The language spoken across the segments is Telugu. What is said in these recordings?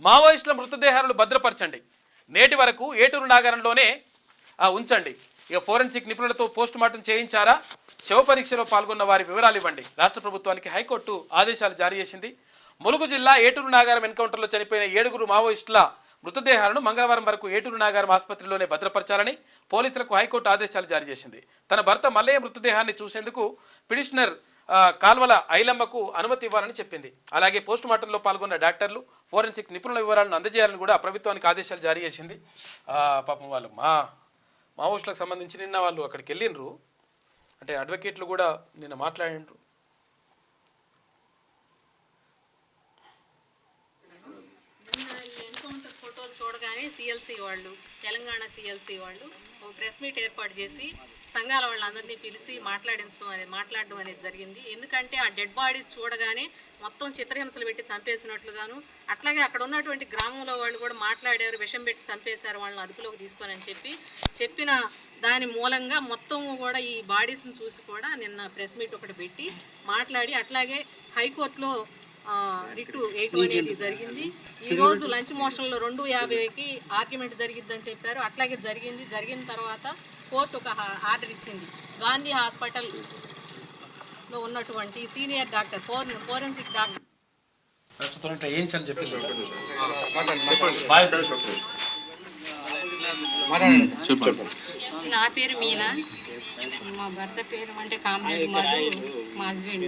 మావోయిస్టుల మృతదేహాలను భద్రపరచండి, నేటి వరకు ఏటూరు నాగారంలోనే ఉంచండి. ఇక ఫోరెన్సిక్ నిపుణులతో పోస్ట్ మార్టం చేయించారా, శవ పరీక్షలో పాల్గొన్న వారి వివరాలు ఇవ్వండి. రాష్ట్ర ప్రభుత్వానికి హైకోర్టు ఆదేశాలు జారీ చేసింది. ములుగు జిల్లా ఏటూరు నాగారం ఎన్కౌంటర్లో చనిపోయిన 7 మావోయిస్టుల మృతదేహాలను మంగళవారం వరకు ఏటూరు నాగారం ఆసుపత్రిలోనే భద్రపరచాలని పోలీసులకు హైకోర్టు ఆదేశాలు జారీ చేసింది. తన భర్త మల్లయ్య మృతదేహాన్ని చూసేందుకు పిటిషనర్ కాల్వల ఐలమ్మకు అనుమతి ఇవ్వాలని చెప్పింది. అలాగే పోస్ట్ మార్టంలో పాల్గొన్న డాక్టర్లు, ఫోరెన్సిక్ నిపుణుల వివరాలను అందజేయాలని కూడా ప్రభుత్వానికి ఆదేశాలు జారీ చేసింది. పాపం వాళ్ళు మావోయిస్టులకు సంబంధించి నిన్న వాళ్ళు అక్కడికి వెళ్ళిండ్రు, అంటే అడ్వకేట్లు కూడా నిన్న మాట్లాడిండ్రు. చూడగానే సిఎల్సి వాళ్ళు, తెలంగాణ సిఎల్సి వాళ్ళు ప్రెస్ మీట్ ఏర్పాటు చేసి సంఘాల వాళ్ళందరినీ పిలిచి మాట్లాడడం అనేది జరిగింది. ఎందుకంటే ఆ డెడ్ బాడీ చూడగానే మొత్తం చిత్రహింసలు పెట్టి చంపేసినట్లుగాను, అట్లాగే అక్కడ ఉన్నటువంటి గ్రామంలో వాళ్ళు కూడా మాట్లాడారు, విషం పెట్టి చంపేశారు వాళ్ళని అదుపులోకి తీసుకొని అని చెప్పిన దాని మూలంగా మొత్తం కూడా ఈ బాడీస్ని చూసి కూడా నిన్న ప్రెస్ మీట్ ఒకటి పెట్టి మాట్లాడి, అట్లాగే హైకోర్టులో రిటు 8 అనేది జరిగింది. ఈరోజు లంచ్ మోషన్లో 2:50కి ఆర్గ్యుమెంట్ జరిగిద్దని చెప్పారు. అట్లాగే జరిగిన తర్వాత కోర్టు ఒక ఆర్డర్ ఇచ్చింది. గాంధీ హాస్పిటల్లో ఉన్నటువంటి సీనియర్ డాక్టర్, ఫోరెన్సిక్ డాక్టర్ నా పేరు మీనా, మా భర్త పేరు అంటే కామరెడ్డి మధు, మా హస్బెండ్.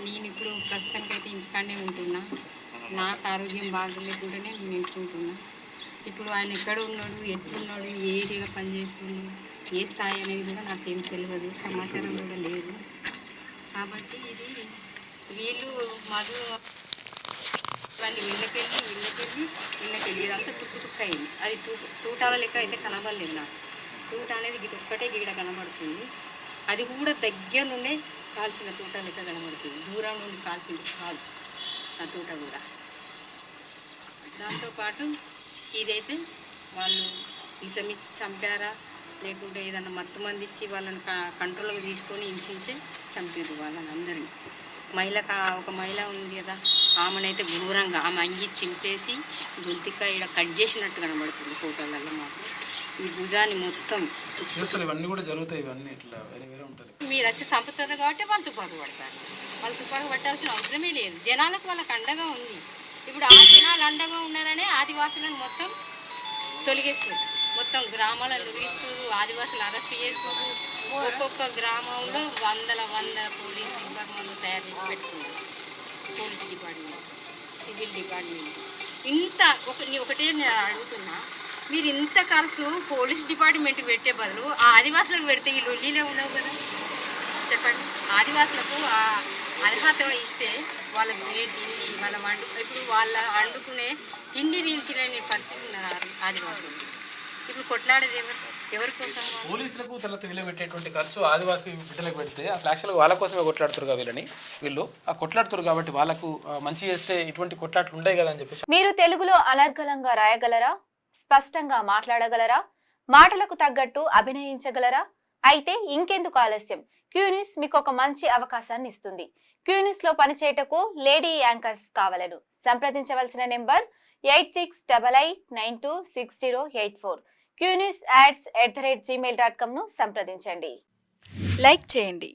నేను ఇప్పుడు ప్రస్తుతానికి అయితే ఇంటికాడనే ఉంటున్నా. నాకు ఆరోగ్యం బాగలేకుండానే నేను ఇంటుకుంటున్నా. ఇప్పుడు ఆయన ఎక్కడ ఉన్నాడు, ఎట్లున్నాడు, ఏ ఏరియాలో పనిచేస్తున్నాడు, ఏ స్థాయి అనేది కూడా నాకేం తెలియదు, సమాచారం కూడా లేదు. కాబట్టి ఇది వీళ్ళు మధు వాళ్ళు వీళ్ళకెళ్ళి ఇదంతా తుక్కు అయింది. అది తూటాల లెక్క అయితే కనబడలేదు నాకు. తూట అనేది ఇది ఒక్కటే గీడ కనబడుతుంది. అది కూడా దగ్గర నుండే కాల్చిన తూట లెక్క కనబడుతుంది, దూరం నుండి కాల్చింది కాదు ఆ తూట కూడా. దాంతోపాటు ఇదైతే వాళ్ళు విషమిచ్చి చంపారా, లేకుంటే ఏదన్నా మత్తు మంది ఇచ్చి వాళ్ళని కంట్రోల్గా తీసుకొని హింసించే చంపారు వాళ్ళని అందరినీ. ఒక మహిళ ఉంది కదా, ఆమెనైతే ఘోరంగా ఆమె అంగి చింపేసి గొంతిక ఇక్కడ కట్ చేసినట్టు కనబడుతుంది ఫోటోలలో మాత్రం. ఈ భుజాన్ని మొత్తం ఇవన్నీ కూడా జరుగుతాయి. ఇవన్నీ ఇట్లా వేరే వేరే ఉంటాయి. మీరు వచ్చి చంపుతారు కాబట్టి వాళ్ళు తుపాకు పడతారు. వాళ్ళు తుపాకు పట్టాల్సిన అవసరమే లేదు. జనాలకు వాళ్ళకి అండగా ఉంది. ఇప్పుడు ఆ జనాలు అండగా ఉన్నారనే ఆదివాసులను మొత్తం తొలగిస్తారు. మొత్తం గ్రామాలను తొలగిస్తారు, ఆదివాసులు అరెస్ట్ చేస్తారు. ఒక్కొక్క గ్రామంలో వందల పోలీస్ డిపార్ట్మెంట్లు తయారు చేసి పెట్టుకున్నారు. Police department, civil department. ఒకటే నేను అడుగుతున్నా, మీరు ఇంత ఖర్చు పోలీస్ డిపార్ట్మెంట్కి పెట్టే బదులు ఆ ఆదివాసులకు పెడితే ఈ లొల్లీలే ఉండవు కదా. చెప్పండి, ఆదివాసులకు ఆ అర్హత ఇస్తే వాళ్ళకి తినే తిండి, ఇప్పుడు వాళ్ళ వండుకునే తిండి తినని పరిస్థితి ఉన్నారు ఆదివాసులు. ఇప్పుడు కొట్లాడేది ఎవరి కోసం? పోలీసులకు తర్వాత వీళ్ళు పెట్టేటువంటి ఖర్చు ఆదివాసీ బిడ్డలకు పెడితే అసలు యాక్చువల్గా వాళ్ళ కోసమే కొట్లాడుతారు వీళ్ళు ఆ కొట్లాడుతారు కాబట్టి వాళ్ళకు మంచి చేస్తే ఇటువంటి కొట్లాట్లు ఉంటాయి కదా అని చెప్పేసి. మీరు తెలుగులో అనర్గళంగా రాయగలరా, స్పష్టంగా మాట్లాడగలరా, మాటలకు తగ్గట్టు అభినయించగలరా? అయితే ఇంకెందుకు ఆలస్యం, క్యూ న్యూస్ మీకు ఒక మంచి అవకాశాన్ని ఇస్తుంది. క్యూ న్యూస్ లో పనిచేయటకు లేడీ యాంకర్స్ కావాలను సంప్రదించవలసిన నెంబర్ 8688926084. qnewsads@gmail.com ను సంప్రదించండి. లైక్ చేయండి.